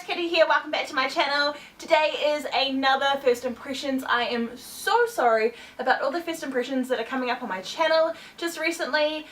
Kitty here, welcome back to my channel. Today is another first impressions. I am so sorry about all the first impressions that are coming up on my channel just recently.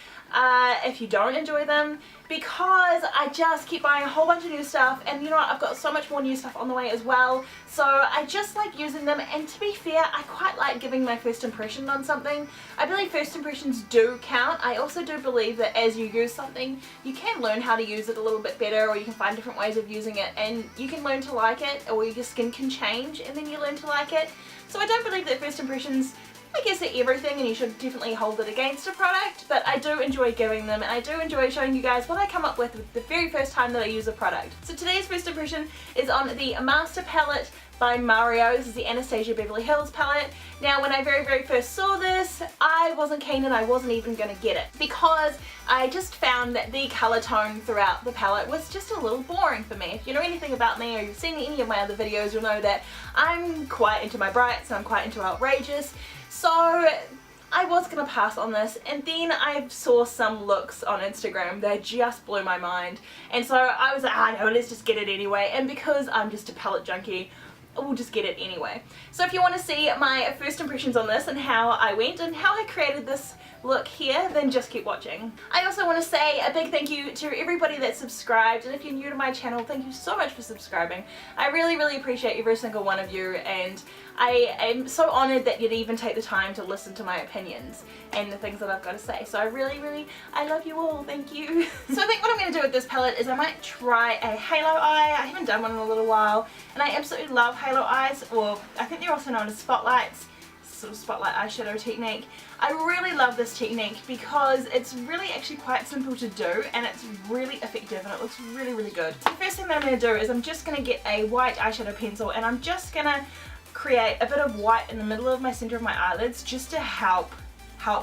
If you don't enjoy them, because I just keep buying a whole bunch of new stuff, and you know what, I've got so much more new stuff on the way as well, so I just like using them. And to be fair, I quite like giving my first impression on something. I believe first impressions do count. I also do believe that as you use something, you can learn how to use it a little bit better, or you can find different ways of using it, and you can learn to like it, or your skin can change and then you learn to like it. So I don't believe that first impressions, I guess, they're everything, and you should definitely hold it against a product, but I do enjoy giving them, and I do enjoy showing you guys what I come up with the very first time that I use a product. So today's first impression is on the Master Palette by Mario. This is the Anastasia Beverly Hills palette. Now, when I very first saw this, I wasn't keen, and I wasn't even going to get it, because I just found that the colour tone throughout the palette was just a little boring for me. If you know anything about me, or you've seen any of my other videos, you'll know that I'm quite into my brights, and I'm quite into outrageous. So I was going to pass on this, and then I saw some looks on Instagram that just blew my mind, and so I was like, no, let's just get it anyway. And because I'm just a palette junkie, we'll just get it anyway. So if you want to see my first impressions on this and how I went and how I created this look here, then just keep watching. I also want to say a big thank you to everybody that subscribed, and if you're new to my channel, thank you so much for subscribing. I really appreciate every single one of you, and I am so honoured that you'd even take the time to listen to my opinions and the things that I've got to say. So I I love you all, thank you. So I think what I'm going to do with this palette is I might try a halo eye. I haven't done one in a little while, and I absolutely love halo eyes, or I think they're also known as spotlights. Sort of spotlight eyeshadow technique. I really love this technique because it's really actually quite simple to do, and it's really effective, and it looks really good. So the first thing that I'm going to do is I'm just going to get a white eyeshadow pencil, and I'm just going to create a bit of white in the middle of my center of my eyelids just to help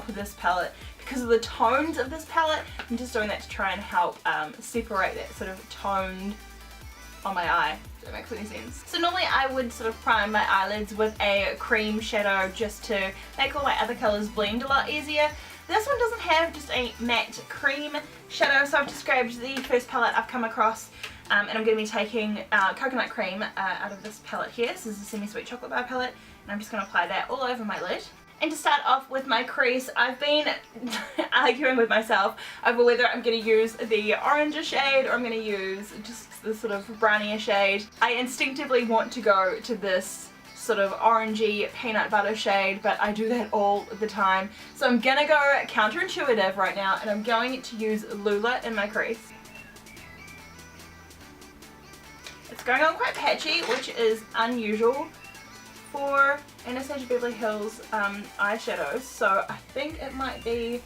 with this palette. Because of the tones of this palette, I'm just doing that to try and help separate that sort of toned on my eye, if that makes any sense. So normally I would sort of prime my eyelids with a cream shadow just to make all my other colours blend a lot easier. This one doesn't have just a matte cream shadow, so I've just grabbed the first palette I've come across, and I'm going to be taking coconut cream out of this palette here. This is a semi-sweet chocolate bar palette, and I'm just going to apply that all over my lid. And to start off with my crease, I've been arguing with myself over whether I'm going to use the oranger shade or I'm going to use just the sort of brownier shade. I instinctively want to go to this sort of orangey peanut butter shade, but I do that all the time. So I'm going to go counterintuitive right now, and I'm going to use Lula in my crease. It's going on quite patchy, which is unusual for Anastasia Beverly Hills eyeshadows, so I think it might be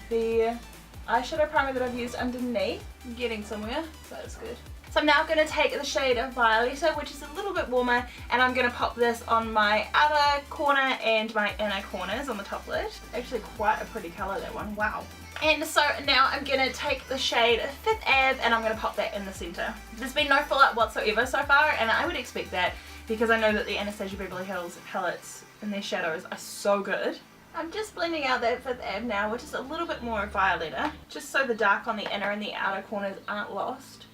the eyeshadow primer that I've used underneath. I'm getting somewhere, so that's good. So I'm now going to take the shade of Violeta, which is a little bit warmer, and I'm going to pop this on my outer corner and my inner corners on the top lid. Actually quite a pretty colour, that one, wow. And so now I'm going to take the shade Fifth Ave, and I'm going to pop that in the centre. There's been no fallout whatsoever so far, and I would expect that, because I know that the Anastasia Beverly Hills palettes and their shadows are so good. I'm just blending out that Fifth Ave now, which is a little bit more Violeta, just so the dark on the inner and the outer corners aren't lost.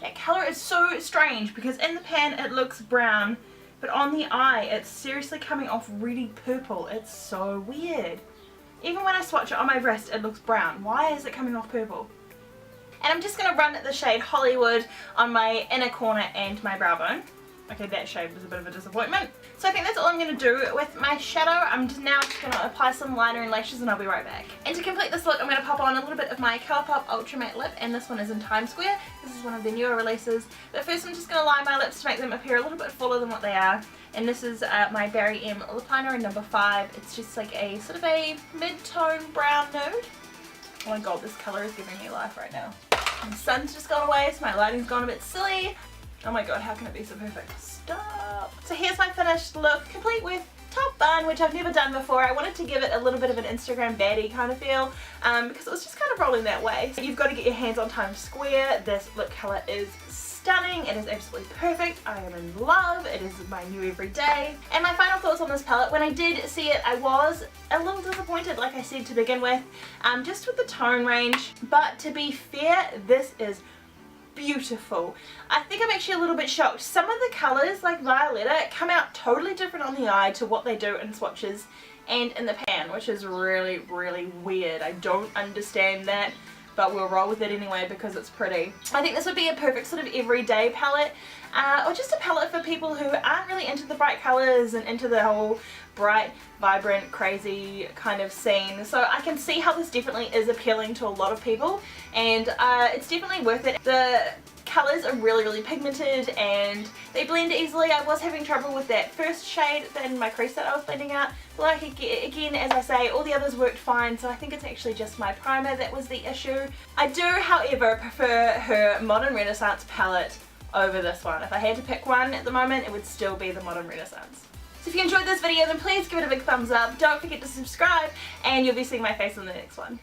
That colour is so strange, because in the pan it looks brown, but on the eye it's seriously coming off really purple. It's so weird. Even when I swatch it on my wrist, it looks brown. Why is it coming off purple? And I'm just going to run the shade Hollywood on my inner corner and my brow bone. Okay, that shade was a bit of a disappointment. So I think that's all I'm going to do with my shadow. I'm now just going to apply some liner and lashes, and I'll be right back. And to complete this look, I'm going to pop on a little bit of my Colourpop Ultra Matte Lip, and this one is in Times Square. This is one of the newer releases. But first I'm just going to line my lips to make them appear a little bit fuller than what they are. And this is my Barry M lip liner in number 5. It's just like a sort of a mid-tone brown nude. Oh my god, this colour is giving me life right now. The sun's just gone away, so my lighting's gone a bit silly. Oh my god, how can it be so perfect? Stop! So here's my finished look, complete with top bun, which I've never done before. I wanted to give it a little bit of an Instagram baddie kind of feel, because it was just kind of rolling that way. So you've got to get your hands on Times Square. This lip colour is stunning. It is absolutely perfect. I am in love. It is my new everyday. And my final thoughts on this palette, when I did see it, I was a little disappointed, like I said to begin with, just with the tone range. But to be fair, this is beautiful. I think I'm actually a little bit shocked. Some of the colours, like Violetta, come out totally different on the eye to what they do in swatches and in the pan, which is really, really weird. I don't understand that, but we'll roll with it anyway because it's pretty. I think this would be a perfect sort of everyday palette, or just a palette for people who aren't really into the bright colours and into the whole bright, vibrant, crazy kind of scene. So I can see how this definitely is appealing to a lot of people, and it's definitely worth it. The colours are really, really pigmented and they blend easily. I was having trouble with that first shade in my crease that I was blending out. Like again, as I say, all the others worked fine, so I think it's actually just my primer that was the issue. I do, however, prefer her Modern Renaissance palette over this one. If I had to pick one at the moment, it would still be the Modern Renaissance. So if you enjoyed this video, then please give it a big thumbs up. Don't forget to subscribe, and you'll be seeing my face in the next one.